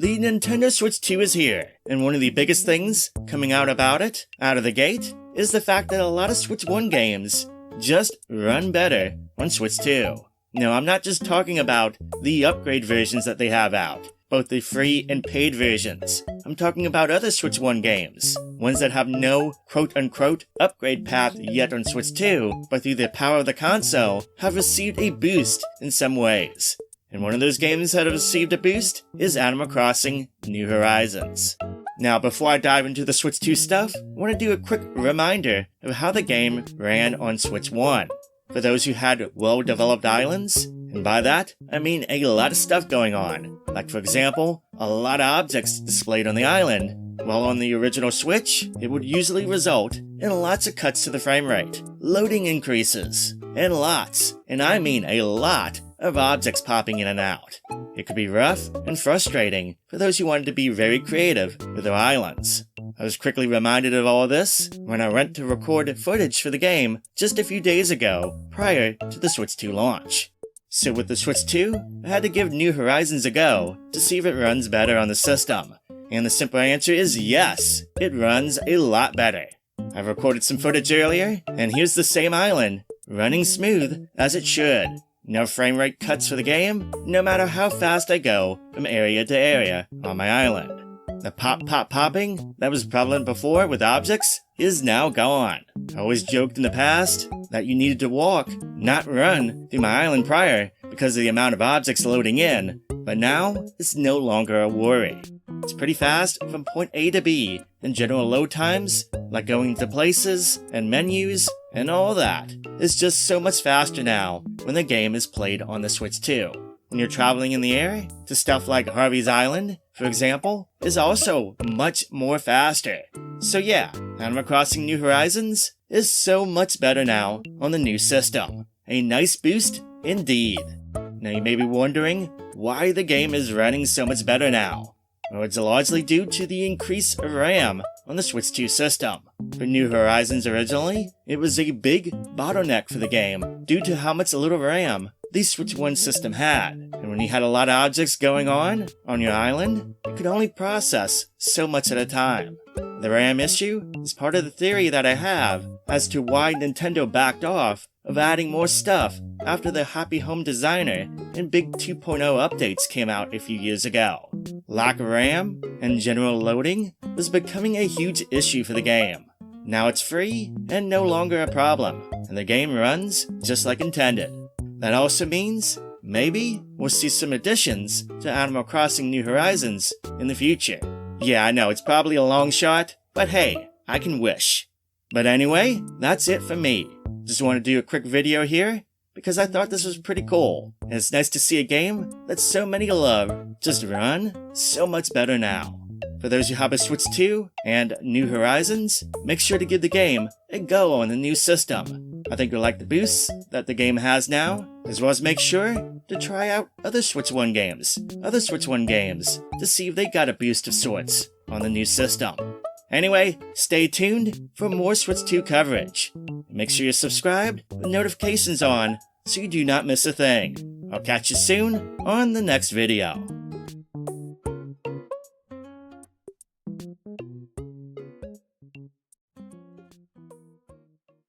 The Nintendo Switch 2 is here, and one of the biggest things coming out about it, out of the gate, is the fact that a lot of Switch 1 games just run better on Switch 2. No, I'm not just talking about the upgrade versions that they have out, both the free and paid versions. I'm talking about other Switch 1 games, ones that have no quote-unquote upgrade path yet on Switch 2, but through the power of the console, have received a boost in some ways. And one of those games that have received a boost is Animal Crossing New Horizons. Now, before I dive into the Switch 2 stuff, I want to do a quick reminder of how the game ran on Switch 1. For those who had well-developed islands, and by that, I mean a lot of stuff going on. Like, for example, a lot of objects displayed on the island. While on the original Switch, it would usually result in lots of cuts to the frame rate, loading increases, and lots, and I mean a lot, of objects popping in and out. It could be rough and frustrating for those who wanted to be very creative with their islands. I was quickly reminded of all of this when I went to record footage for the game just a few days ago, prior to the Switch 2 launch. So with the Switch 2, I had to give New Horizons a go to see if it runs better on the system. And the simple answer is yes, it runs a lot better. I've recorded some footage earlier, and here's the same island, running smooth as it should. No frame rate cuts for the game, no matter how fast I go from area to area on my island. The popping that was prevalent before with objects is now gone. I always joked in the past that you needed to walk, not run, through my island prior because of the amount of objects loading in, but now it's no longer a worry. It's pretty fast from point A to B, and general load times, like going to places and menus and all that, is just so much faster now when the game is played on the Switch 2. When you're traveling in the air, to stuff like Harvey's Island, for example, is also much more faster. So yeah, Animal Crossing New Horizons is so much better now on the new system. A nice boost indeed. Now you may be wondering why the game is running so much better now. Well, it's largely due to the increase of RAM on the Switch 2 system. For New Horizons originally, it was a big bottleneck for the game due to how much little RAM the Switch 1 system had. And when you had a lot of objects going on your island, it could only process so much at a time. The RAM issue is part of the theory that I have as to why Nintendo backed off of adding more stuff after the Happy Home Designer and Big 2.0 updates came out a few years ago. Lack of RAM and general loading was becoming a huge issue for the game. Now it's free and no longer a problem, and the game runs just like intended. That also means maybe we'll see some additions to Animal Crossing New Horizons in the future. Yeah, I know it's probably a long shot, but hey, I can wish. But anyway, that's it for me. Just want to do a quick video here because I thought this was pretty cool, and it's nice to see a game that so many love just run so much better now. For those who have a Switch 2 and New Horizons, make sure to give the game a go on the new system. I think you'll like the boosts that the game has now, as well as make sure to try out other Switch 1 games to see if they got a boost of sorts on the new system. Anyway, stay tuned for more Switch 2 coverage. Make sure you're subscribed with notifications on so you do not miss a thing. I'll catch you soon on the next video.